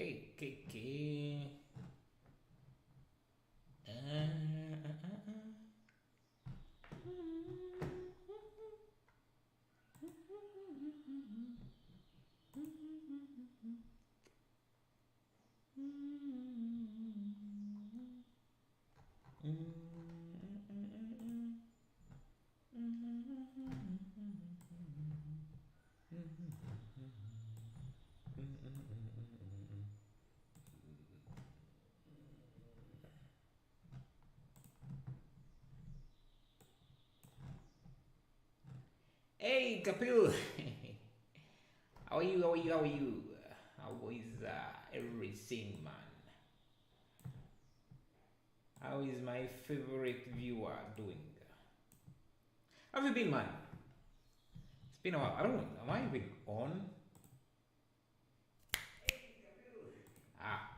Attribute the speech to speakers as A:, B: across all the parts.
A: Okay. Hey, Kapil. How are you? How are you? How are you? How is everything, man? How is my favorite viewer doing? How have you been, man? It's been a while. I don't know. Am I even on?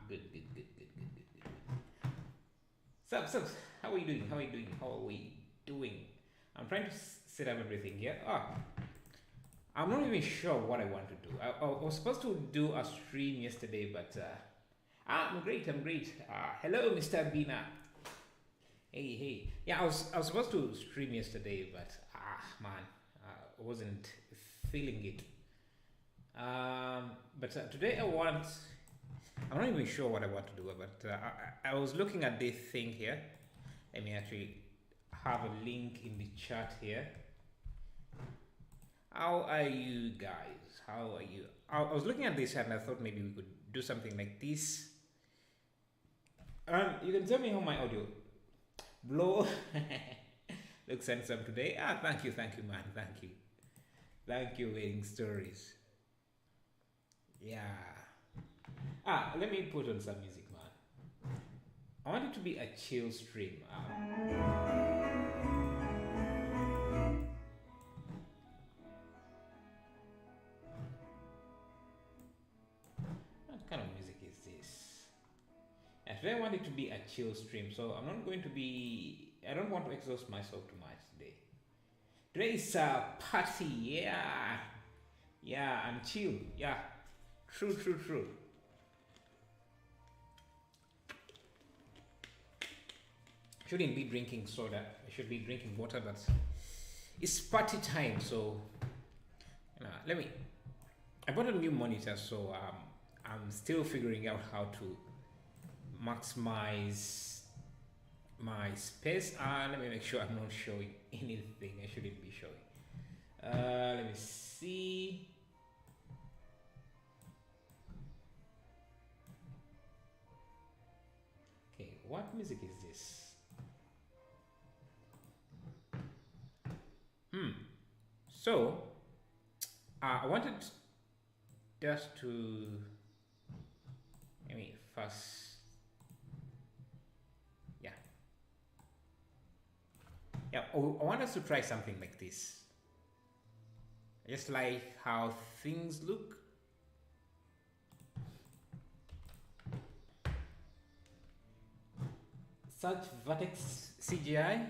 A: Good. Sup. How are you doing? How are we doing? I'm trying to set up everything here. I'm not even sure what I want to do. I was supposed to do a stream yesterday, but I'm great. Hello, Mr. Bina. Hey. Yeah, I was supposed to stream yesterday, but man, I wasn't feeling it. But today I'm not even sure what I want to do, but I was looking at this thing here. Let me actually have a link in the chat here. How are you guys? How are you? I was looking at this and I thought maybe we could do something like this. You can tell me how my audio blow looks handsome today. Thank you, man. Thank you, Waiting Stories. Yeah. Let me put on some music, man. I want it to be a chill stream. What kind of music is this? And today I want it to be a chill stream, so I'm not going to be. I don't want to exhaust myself too much today. Today is a party, yeah, and chill, yeah. True. Shouldn't be drinking soda. I should be drinking water, but it's party time, so let me. I bought a new monitor, so I'm still figuring out how to maximize my space. Let me make sure I'm not showing anything I shouldn't be showing. Let me see. Okay, what music is this? So I wanted just to let me first, yeah. I want us to try something like this. Just like how things look. Search Vertex CGI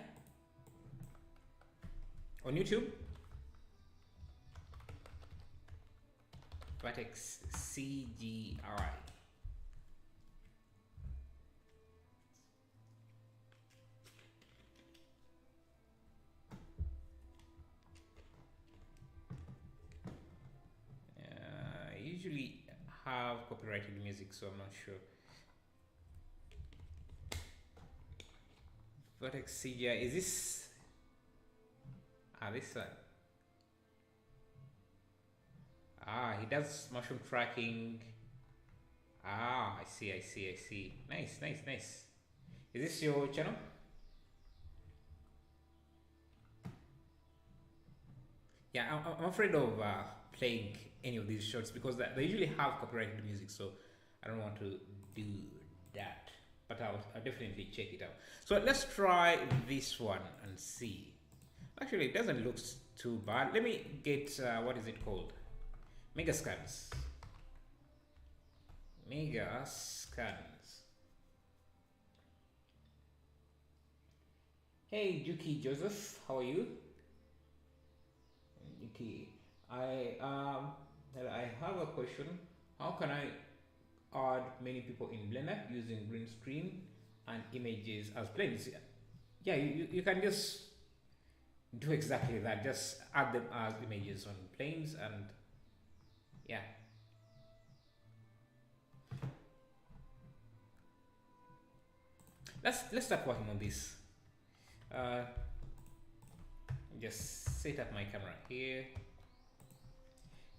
A: on YouTube. Vertex CGI. I usually have copyrighted music, so I'm not sure. Vertex CGI. Is this? This one. He does mushroom tracking. I see. Nice. Is this your channel? Yeah, I'm afraid of playing any of these shorts because they usually have copyrighted music, so I don't want to do that. But I'll definitely check it out. So let's try this one and see. Actually, it doesn't look too bad. Let me get what is it called? Mega scans. Mega scans. Hey, Juki Joseph, how are you? Juki, I have a question. How can I add many people in Blender using green screen and images as planes? Yeah, you can just do exactly that. Just add them as images on planes, and yeah. Let's start working on this. Uh, just set up my camera here.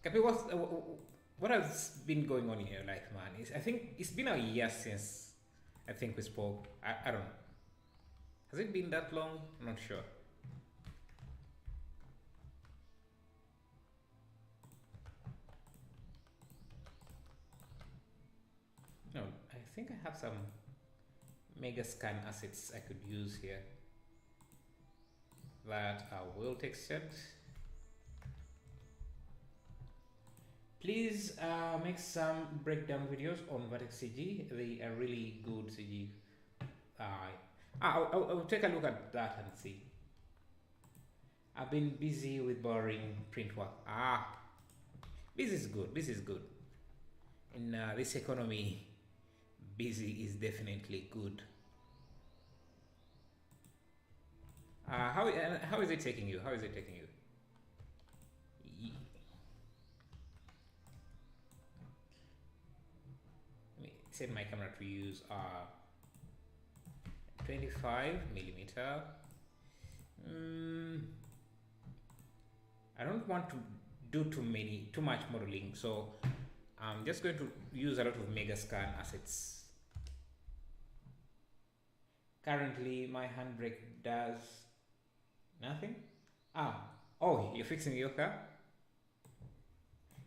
A: Kapi, what has been going on in your life, man? I think it's been a year since I think we spoke. I don't know. Has it been that long? I'm not sure. No, I think I have some mega scan assets I could use here that are well textured. Please make some breakdown videos on Vertex CG. They are really good CG. I'll take a look at that and see. I've been busy with boring print work. This is good. This is good. In this economy, busy is definitely good. How is it taking you? How is it taking you? Let me set my camera to use 25 millimeter. I don't want to do too much modeling, so I'm just going to use a lot of mega scan assets. Currently, my handbrake does nothing. Oh, you're fixing your car?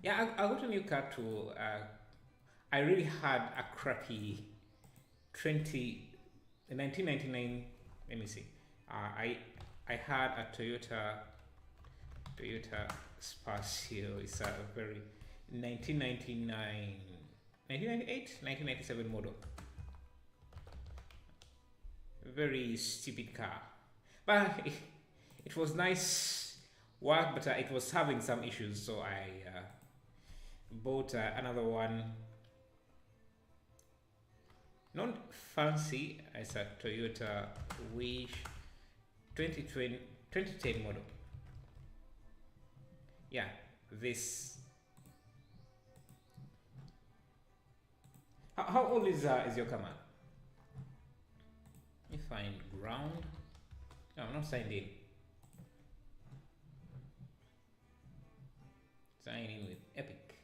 A: Yeah, I got a new car too. I really had a crappy 1999. Let me see. I had a Toyota Spacio. It's a very 1999, 1998, 1997 model. Very stupid car, but it was nice work, but it was having some issues, so I bought another one. Not fancy. It's a Toyota Wish 2010 model. Yeah, this. How old is your car, man? Let me find ground. No, I'm not signed in. Sign in with Epic.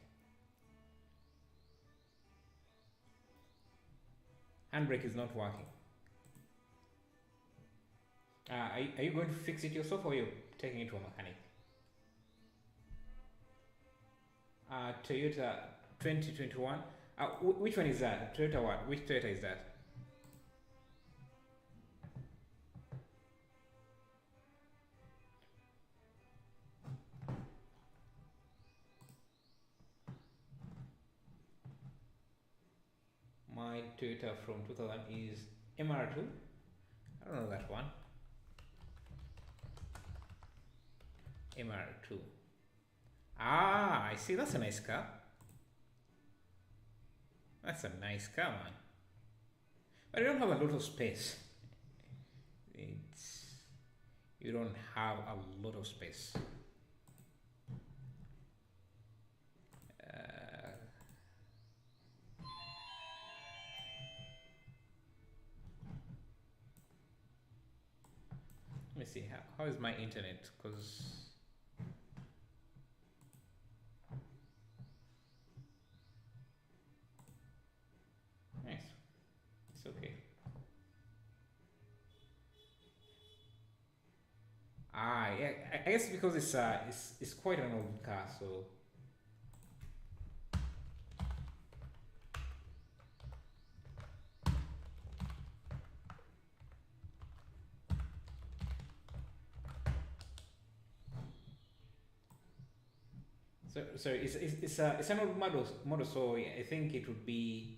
A: Handbrake is not working. Are you going to fix it yourself, or are you taking it to a mechanic? Toyota 2021. Which one is that? Toyota what? Which Toyota is that? My Toyota from 2000 is MR2. I don't know that one. MR2. I see. That's a nice car. That's a nice car, man. But you don't have a lot of space. You don't have a lot of space. Let me see. How is my internet? Because nice. It's okay. Yeah, I guess because it's quite an old car, so it's an old model, so yeah, I think it would be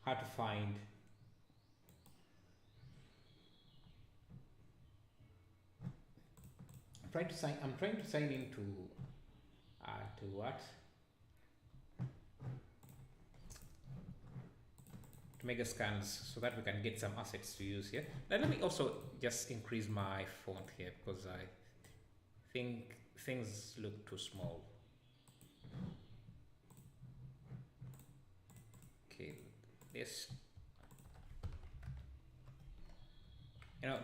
A: hard to find. I'm trying to sign into to what to make a scans so that we can get some assets to use here. Now let me also just increase my font here because I think things look too small. Okay, this.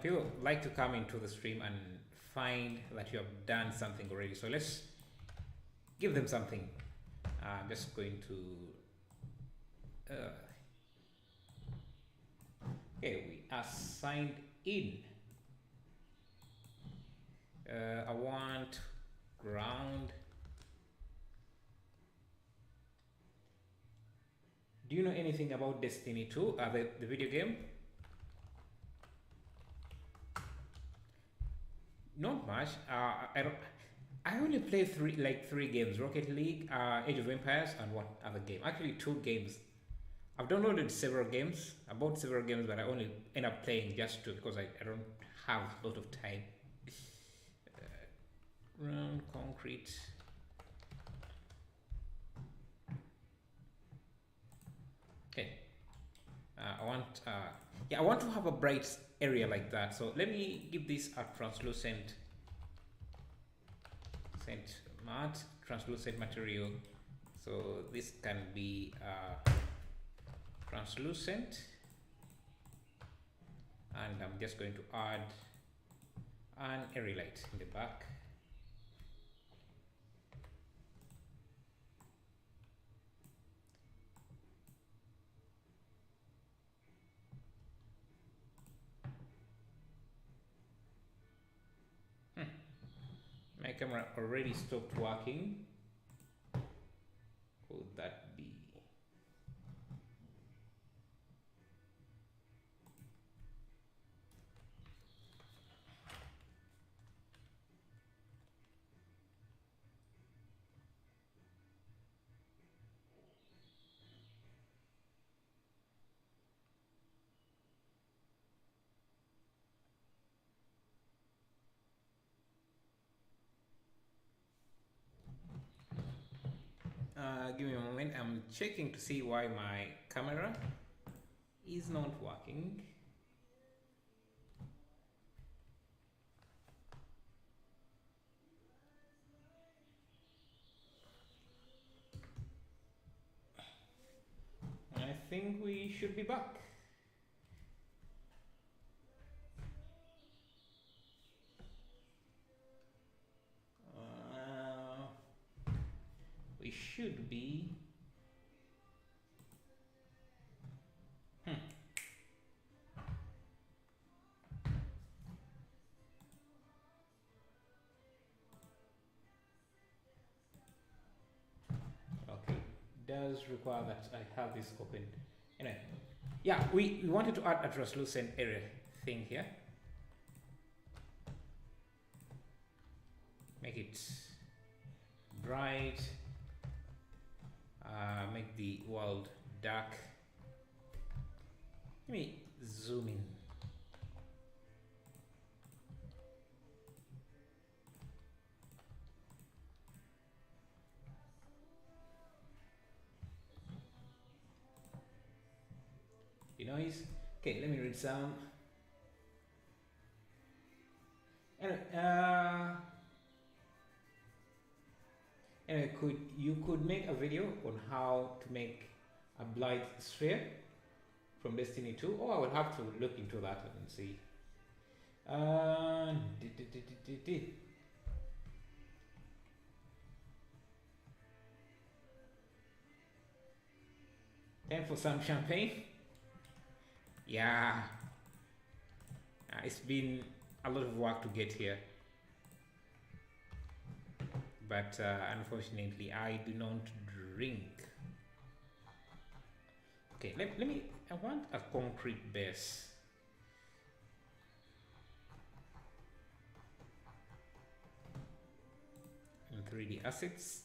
A: People like to come into the stream and find that you have done something already. So let's give them something. I'm just going to. Okay, we are signed in. I want ground. Do you know anything about Destiny 2, the video game? Not much. I don't. I only play three games: Rocket League, Age of Empires, and one other game. Actually, two games. I've downloaded several games. I bought several games, but I only end up playing just two because I don't have a lot of time. Round concrete. Okay. I want to have a bright area like that. So let me give this a translucent material. So this can be translucent, and I'm just going to add an area light in the back. My camera already stopped working. Could that be? Give me a moment. I'm checking to see why my camera is not working. I think we should be back. We should be. Okay, does require that I have this open. Anyway, yeah, we wanted to add a translucent area thing here. Make it bright. Make the world dark. Let me zoom in. The noise. Okay, let me read some. Anyway, you could make a video on how to make a blight sphere from Destiny 2. Oh, I will have to look into that and see. Time for some champagne. Yeah, it's been a lot of work to get here. but unfortunately I do not drink. Okay, let me, I want a concrete base. In 3D assets.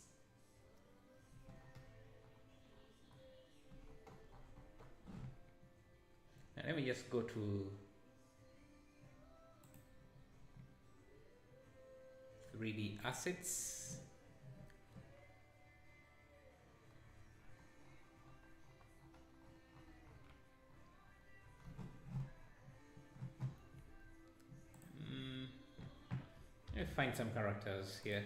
A: And let me just go to 3D assets. Let me find some characters here.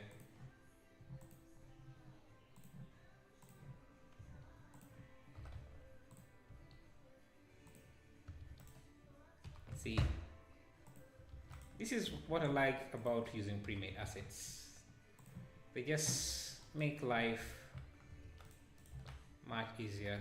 A: See, this is what I like about using pre-made assets. They just make life much easier.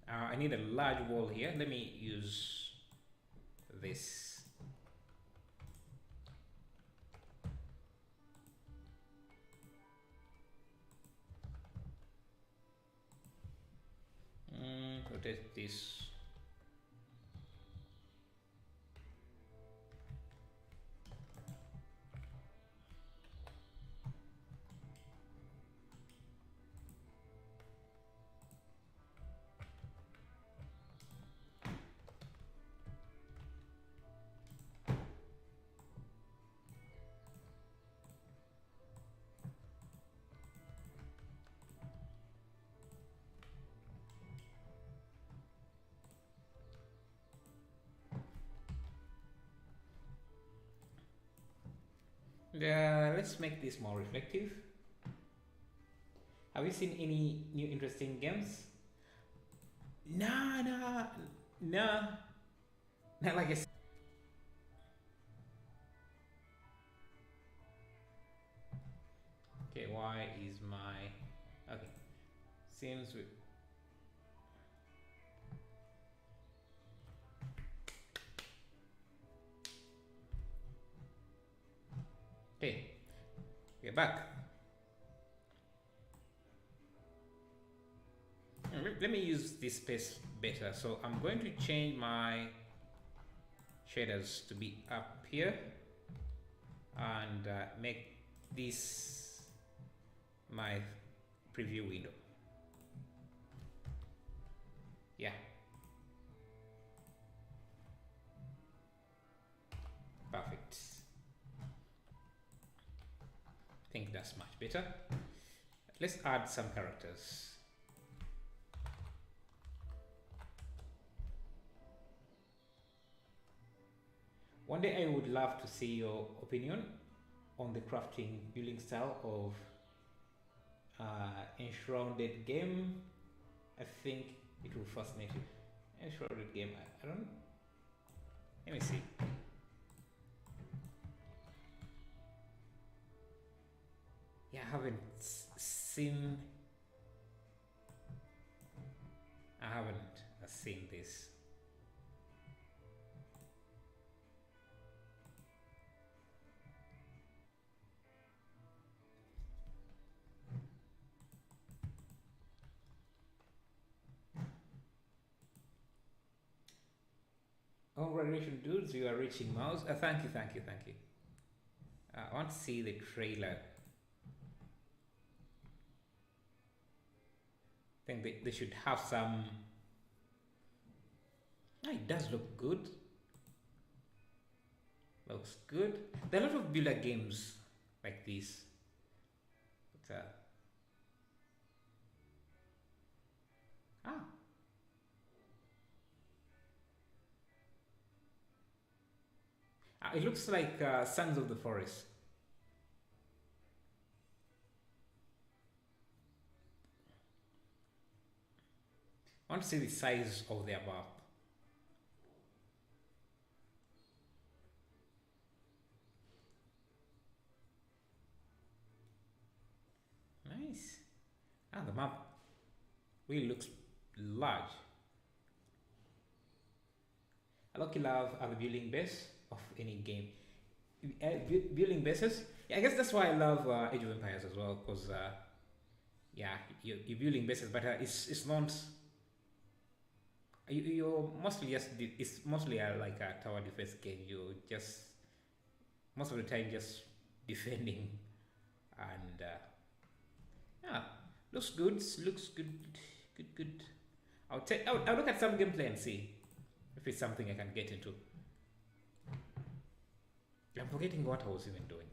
A: I need a large wall here. Let me use this. Rotate this. Let's make this more reflective. Have you seen any new interesting games? Nah, not like I said. Okay, why is my, okay, seems we, okay, we're back. Let me use this space better. So I'm going to change my shaders to be up here and make this my preview window. Yeah. Perfect. I think that's much better. Let's add some characters. One day I would love to see your opinion on the crafting building style of enshrouded game. I think it will fascinate you. Enshrouded game, I don't, let me see. Yeah, I haven't seen this. Congratulations, dudes, you are reaching mouse. Thank you. I want to see the trailer. I think they should have some. Oh, it does look good. Looks good. There are a lot of builder games like this. But, it looks like Sons of the Forest. I want to see the size of their map. Nice. Ah, the map really looks large. I lucky love the building base of any game. Building bases. Yeah, I guess that's why I love Age of Empires as well, because yeah, you're building bases, but it's not. You're mostly just it's mostly like a tower defense game. You just most of the time just defending, and yeah, looks good. Looks good. Good. I'll look at some gameplay and see if it's something I can get into. I'm forgetting what I was even doing.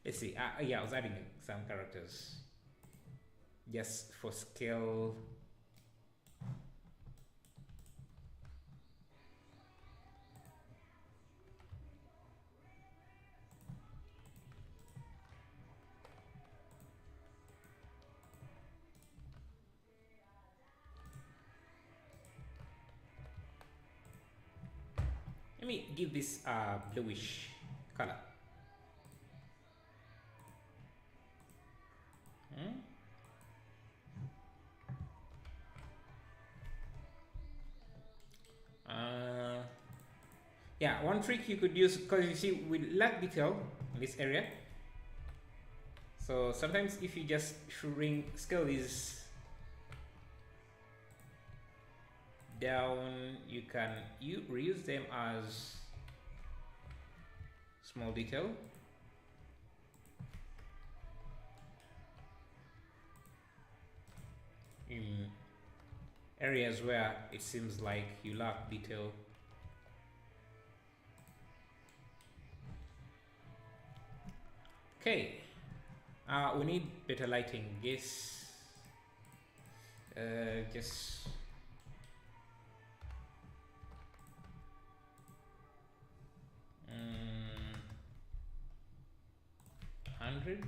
A: Let's see. Yeah, I was adding some characters just for scale. Let me give this a bluish color. Hmm? Yeah, one trick you could use, because you see we lack detail in this area. So sometimes if you just shrink scale is down, you can reuse them as small detail. In areas where it seems like you lack detail. Okay, we need better lighting. Yes, just 100.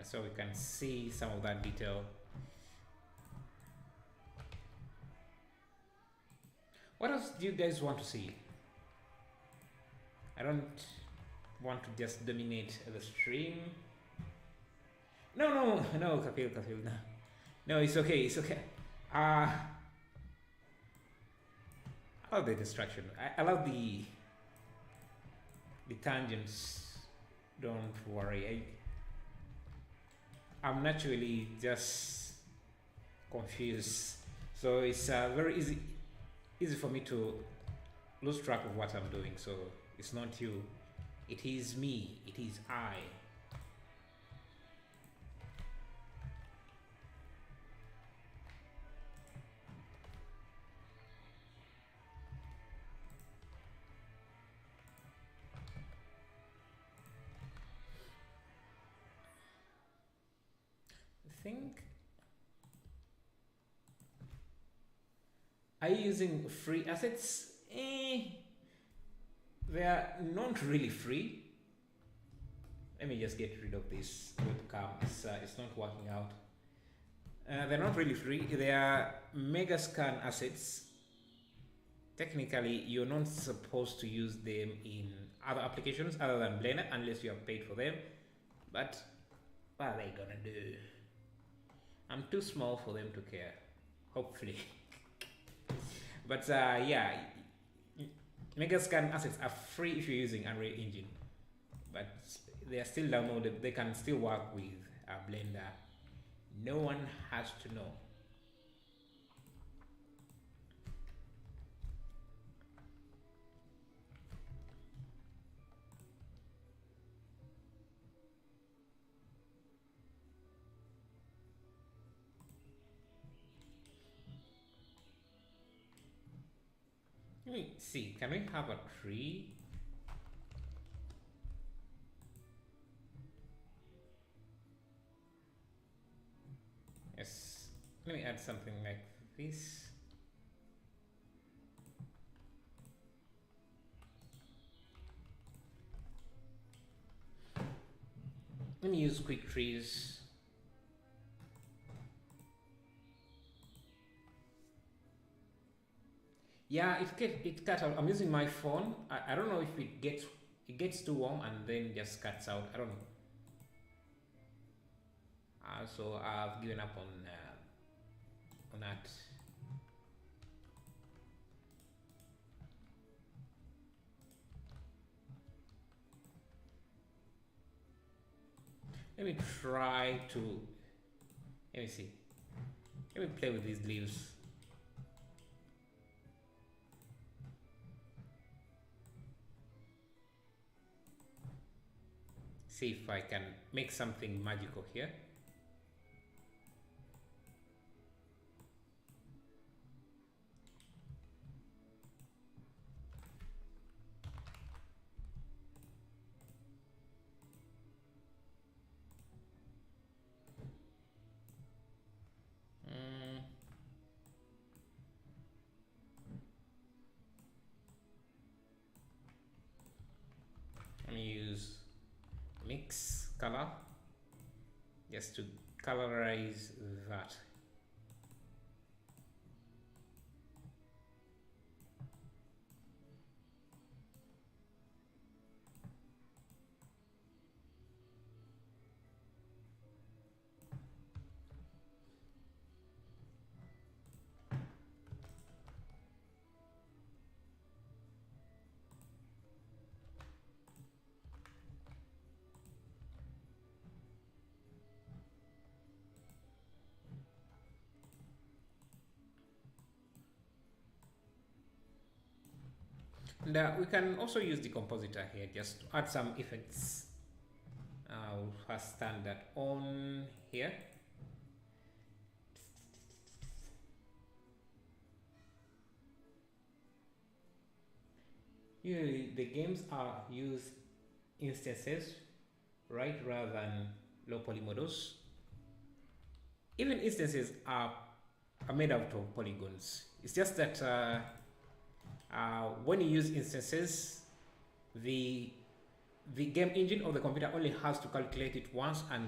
A: So we can see some of that detail. What else do you guys want to see? I don't want to just dominate the stream. No, Kafil, no. No, it's okay, it's okay. I love the distraction. I love the tangents. Don't worry. I'm naturally just confused, so it's very easy for me to lose track of what I'm doing. So it's not you, it is me, it is I. Think, are you using free assets? They are not really free. Let me just get rid of this webcam. It's not working out. They're not really free. They are mega scan assets. Technically, you're not supposed to use them in other applications other than Blender unless you have paid for them. But what are they gonna do? I'm too small for them to care, hopefully. But yeah, Megascan assets are free if you're using Unreal Engine, but they are still downloaded. They can still work with Blender. No one has to know. Let me see, can we have a tree? Yes, let me add something like this. Let me use quick trees. Yeah, it cut out. I'm using my phone. I don't know if it gets too warm and then just cuts out. I don't know. So I've given up on that. Let me try to. Let me see. Let me play with these leaves. See if I can make something magical here. Let me use mix color just to colorize that. And we can also use the compositor here just to add some effects. We'll first turn that on here. Usually the games are use instances, right, rather than low poly models. Even instances are made out of polygons. It's just that when you use instances, the game engine of the computer only has to calculate it once, and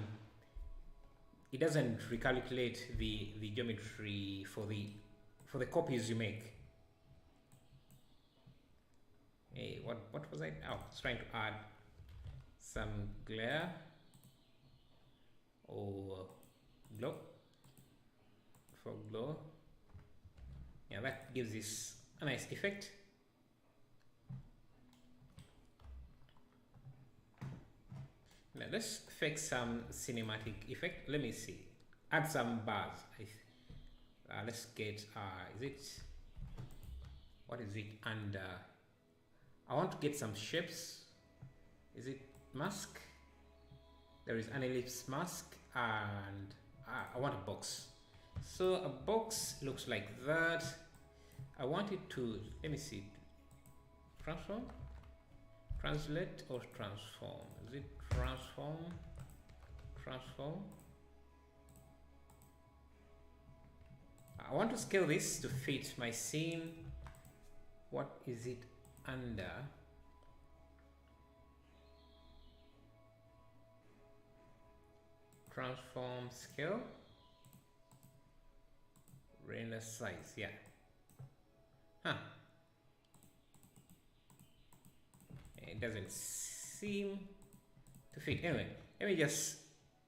A: it doesn't recalculate the geometry for the copies you make. Hey, what was I? Oh, I was trying to add some glare or glow for glow. Yeah, that gives this a nice effect. Now let's fix some cinematic effect. Let me see. Add some bars. Let's get is it, what is it under? I want to get some shapes. Is it mask? There is an ellipse mask, and I want a box. So a box looks like that. I want it to, let me see, transform, translate, or transform. Is it transform? Transform. I want to scale this to fit my scene. What is it under? Transform scale. Render size, yeah. Huh. It doesn't seem to fit. Anyway, let me just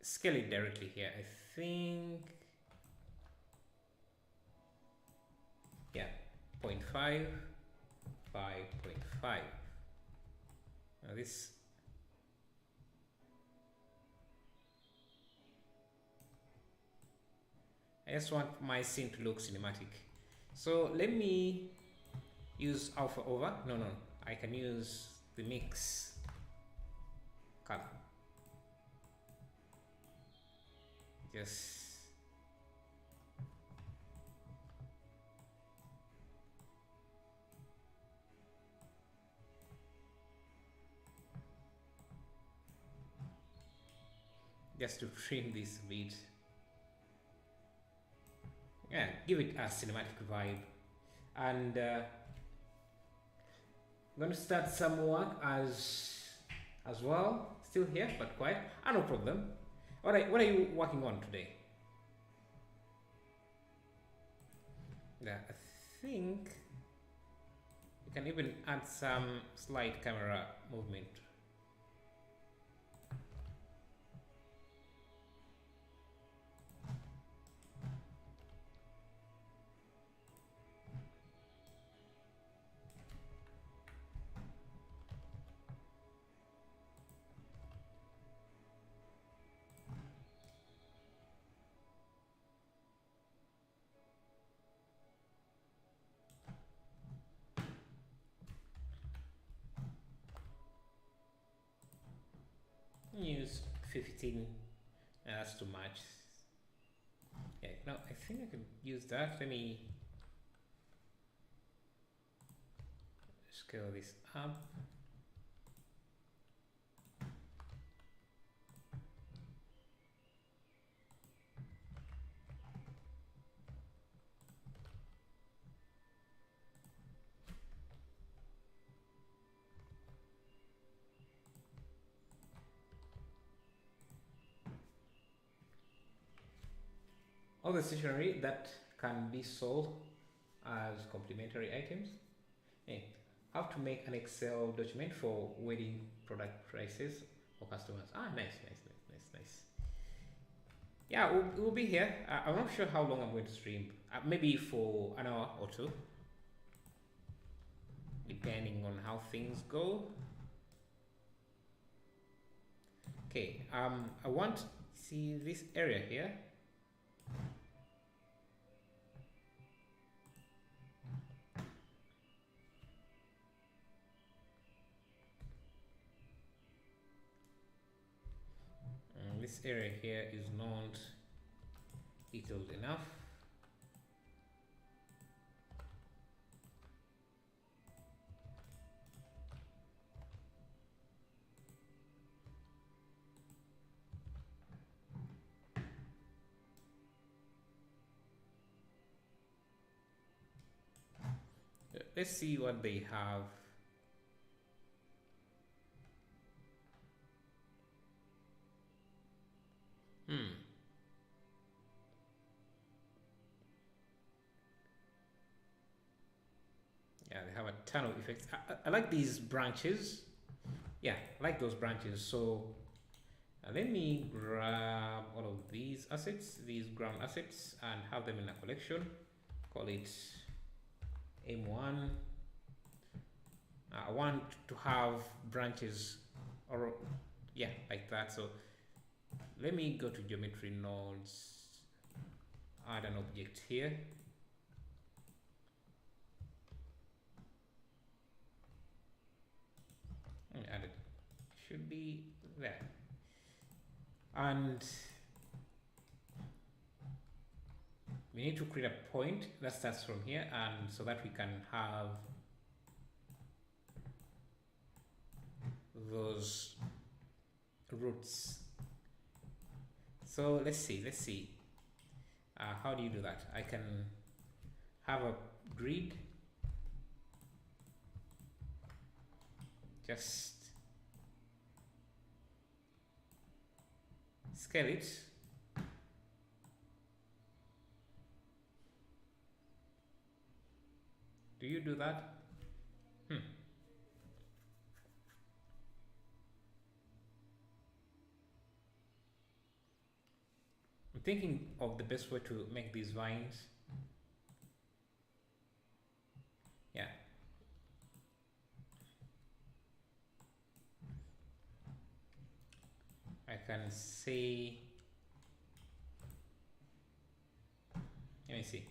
A: scale it directly here. I think, yeah, 0.5 by 0.5. Now this, I just want my scene to look cinematic. So let me use alpha over. No, I can use the mix color. Just to trim this bit. Yeah, give it a cinematic vibe. And I'm going to start some work as well. Still here, but quiet. No problem. What are you working on today? Yeah, I think You can even add some slide camera movement. Use 15. That's too much. Yeah, no, I think I could use that. Let me scale this up. All the stationery that can be sold as complementary items. Hey, how to make an Excel document for wedding product prices for customers. Ah, nice. Yeah, we'll be here. I'm not sure how long I'm going to stream. Maybe for an hour or two, depending on how things go. Okay. I want to see this area here. This area here is not detailed enough. Let's see what they have. Yeah, they have a ton of effects. I like these branches. Yeah, I like those branches. So let me grab all of these assets, these ground assets, and have them in a collection. Call it M1. I want to have branches, or yeah, like that. So let me go to geometry nodes, add an object here. And add it. Should be there. And we need to create a point that starts from here, and so that we can have those roots. So let's see. How do you do that? I can have a grid. Just scale it. Do you do that? I'm thinking of the best way to make these vines. Yeah. I can say, let me see.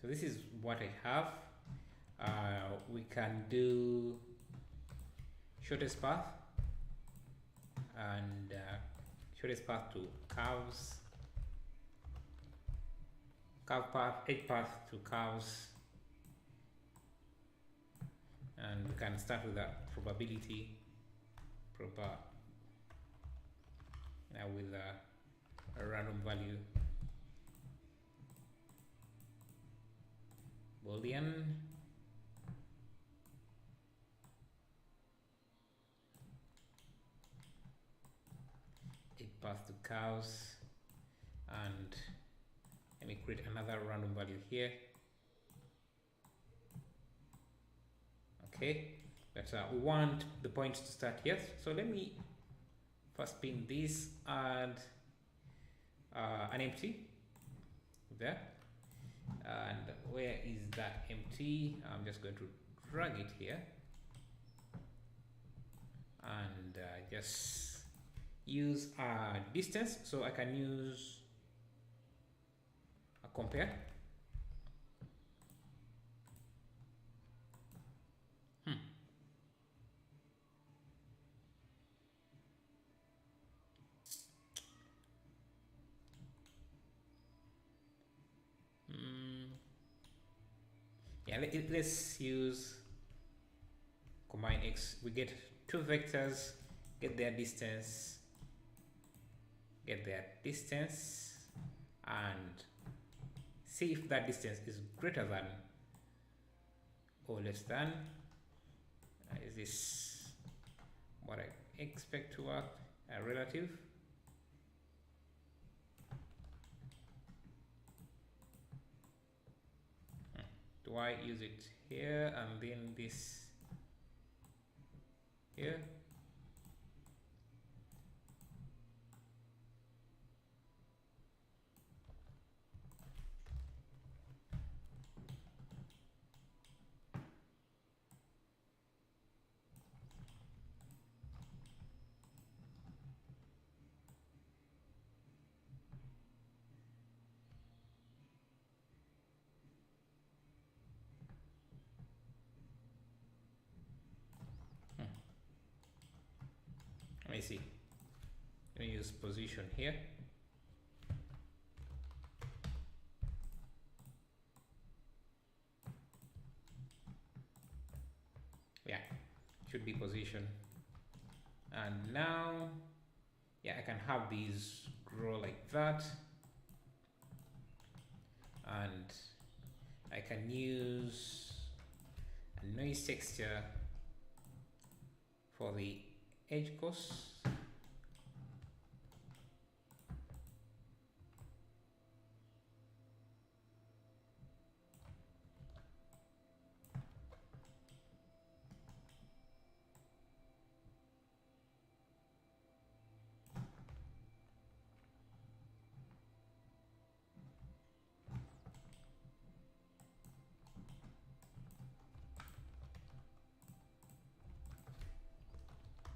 A: So this is what I have. We can do shortest path and shortest path to curves, curve path, edge path to curves, and we can start with a probability with a random value Boolean. It path to cows, and Let me create another random value here. Okay, but we want the points to start here. So let me first pin this and an empty there. And where is that empty? I'm just going to drag it here and just use a distance, so I can use a compare. Yeah, let's use combine x. We get two vectors, get their distance, and see if that distance is greater than or less than. Is this what I expect to work? A relative. Do I use it here and then this here? Let me see. Let me use position here. Yeah, should be position. And now, yeah, I can have these grow like that. And I can use a noise texture for the edge course.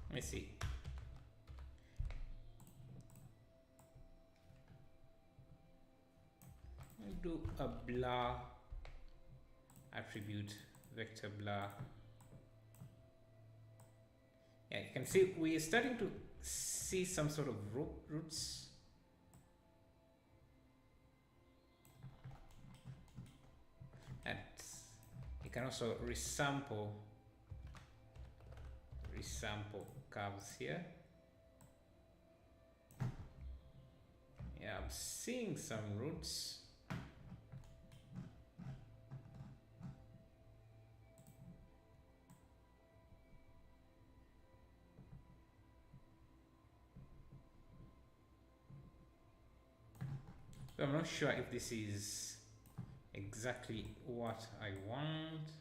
A: Let me see. I'll do a blur attribute, vector blur. Yeah, you can see we are starting to see some sort of roots. And you can also resample curves here. Yeah, I'm seeing some roots. So I'm not sure if this is exactly what I want.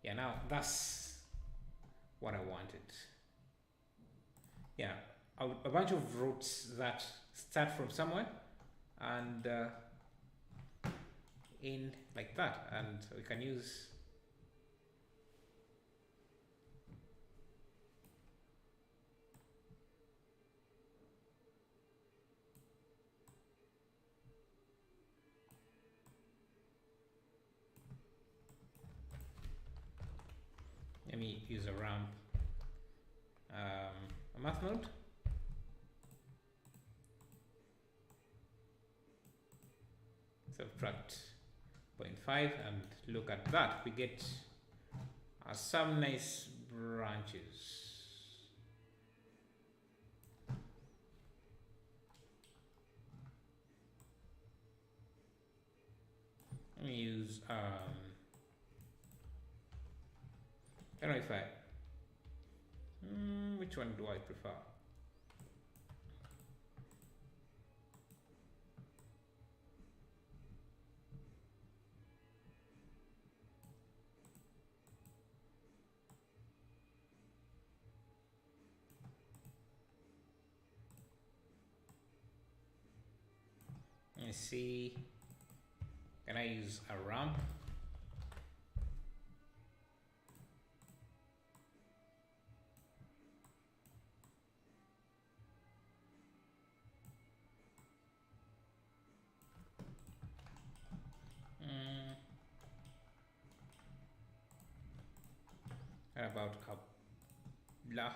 A: Yeah, now that's what I wanted. Yeah, a bunch of roots that start from somewhere and in like that, and we can use let me use a ramp, a math node. Subtract 0.5 and look at that. We get some nice branches. Let me use I don't know if I which one do I prefer? me see. Can I use a ramp? How about a blah?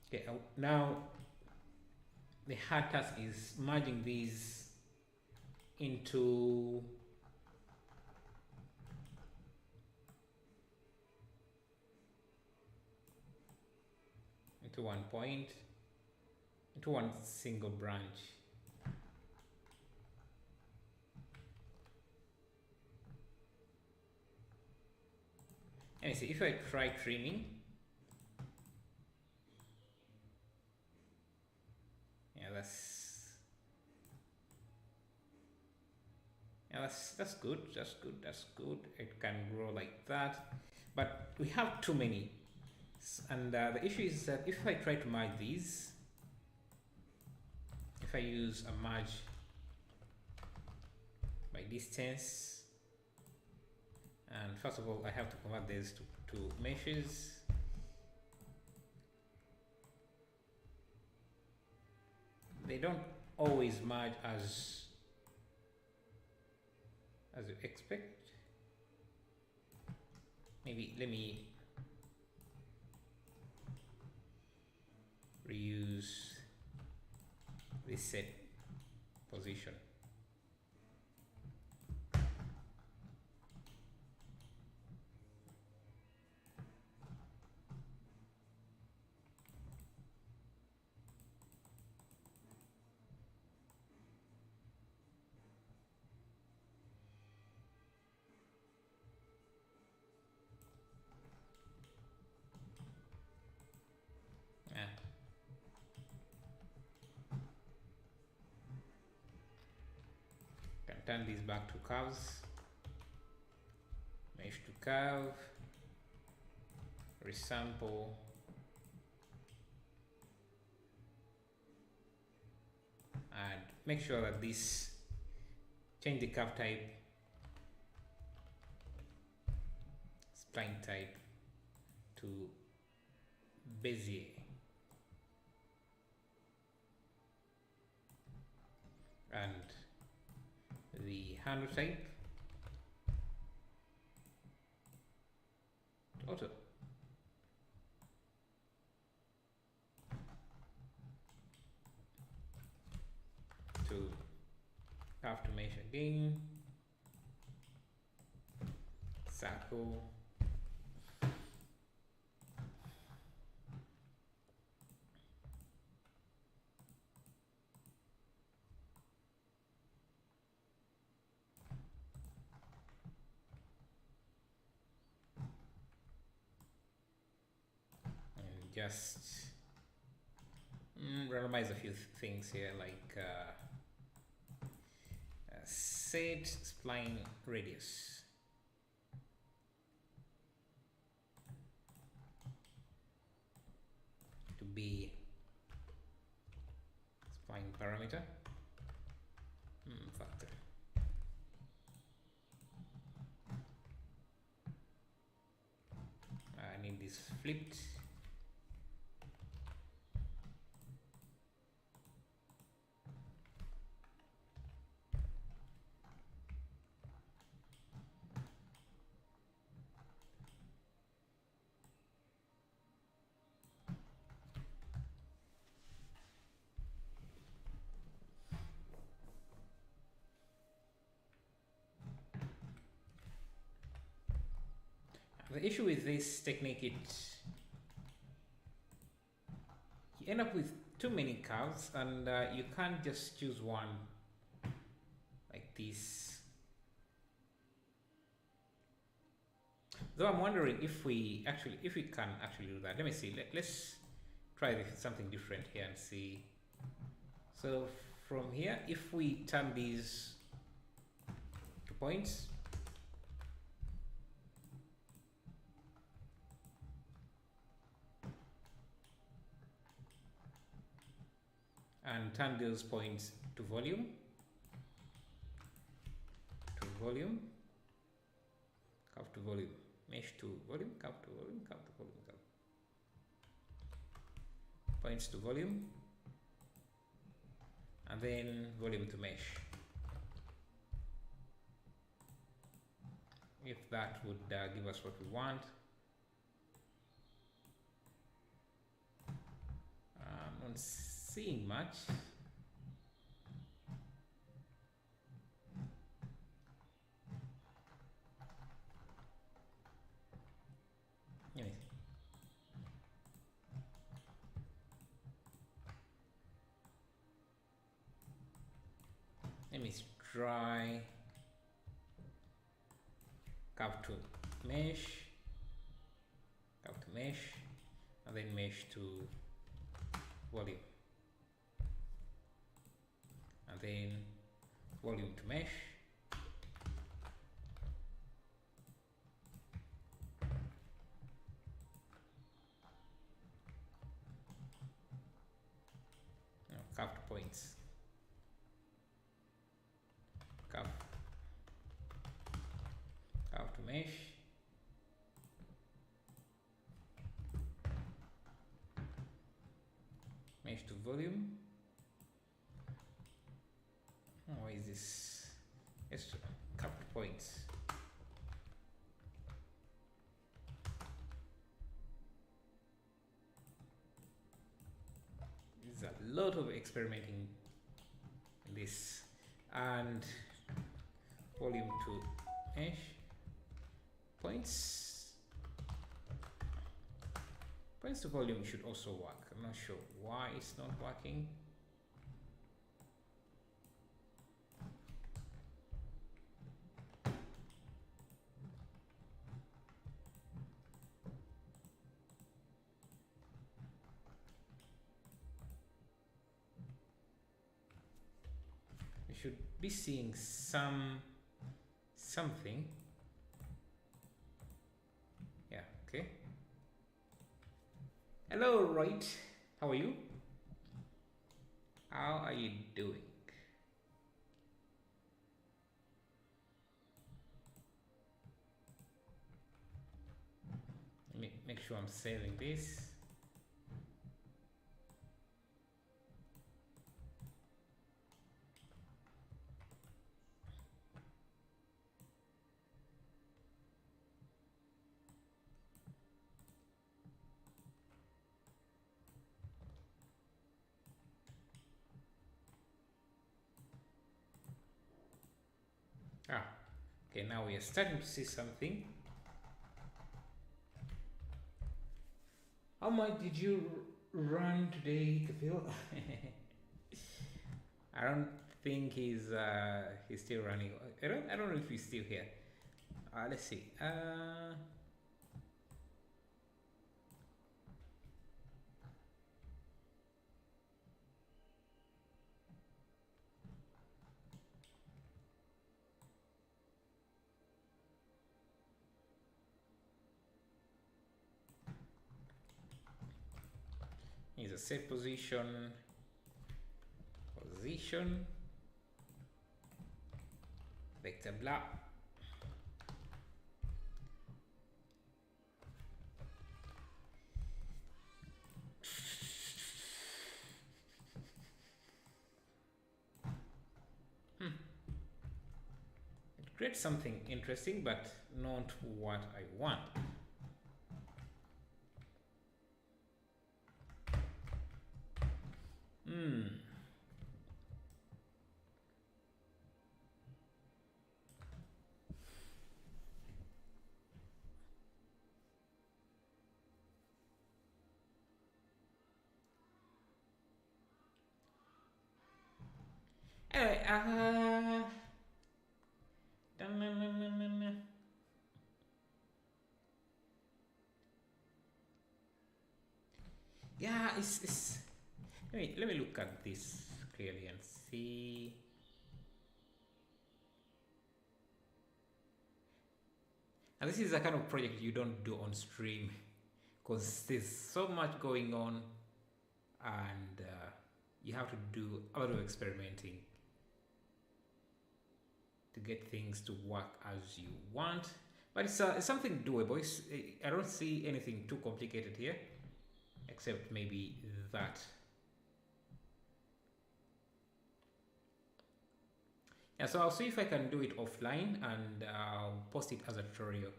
A: Okay, now the hard task is merging these into one point, into one single branch. And see, if I try trimming, that's good. That's good. It can grow like that, but we have too many, and the issue is that if I try to merge these, if I use a merge by distance, and first of all I have to convert these to meshes. They don't always merge as you expect. Maybe let me reuse this set position. Turn these back to curves, mesh to curve, resample, and make sure that this, change the curve type, spline type to Bezier. And the handle type auto. To have to mesh again, circle, just randomize a few things here, like set spline radius to be spline parameter factor. I need this flipped. The issue with this technique, you end up with too many curves, and you can't just choose one like this. Though I'm wondering if we can actually do that. Let me see. Let's try something different here and see. So from here, if we turn these to points, and turn those points to volume, curve to volume, mesh to volume, curve to volume, curve to volume, curve. Points to volume, and then volume to mesh. If that would give us what we want. I'm not seeing much. Anyways. Let me try curve to mesh, and then mesh to volume, and then volume to mesh, curve to points, curve to mesh, mesh to volume. Why is this? Yes, curve to points. There's a lot of experimenting in this, and volume to mesh, points to volume should also work. I'm not sure why it's not working. We should be seeing something. Yeah, okay. Hello, right? How are you? How are you doing? Let me make sure I'm saving this. Okay, now we are starting to see something. How much did you run today, Kafil? I don't think he's still running. I don't know if he's still here. Let's see. Is a set position, vector blah. It creates something interesting, but not what I want. Anyway, yeah, it's let me look at this clearly and see. And this is the kind of project you don't do on stream because there's so much going on, and you have to do a lot of experimenting to get things to work as you want. But it's something doable. I don't see anything too complicated here, except maybe that. Yeah, so I'll see if I can do it offline and I'll post it as a tutorial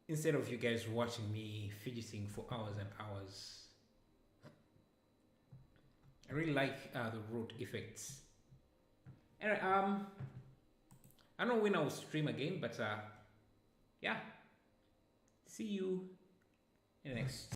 A: instead of you guys watching me fidgeting for hours and hours. I really like the root effects. Anyway, I don't know when I'll stream again, but yeah, see you in the next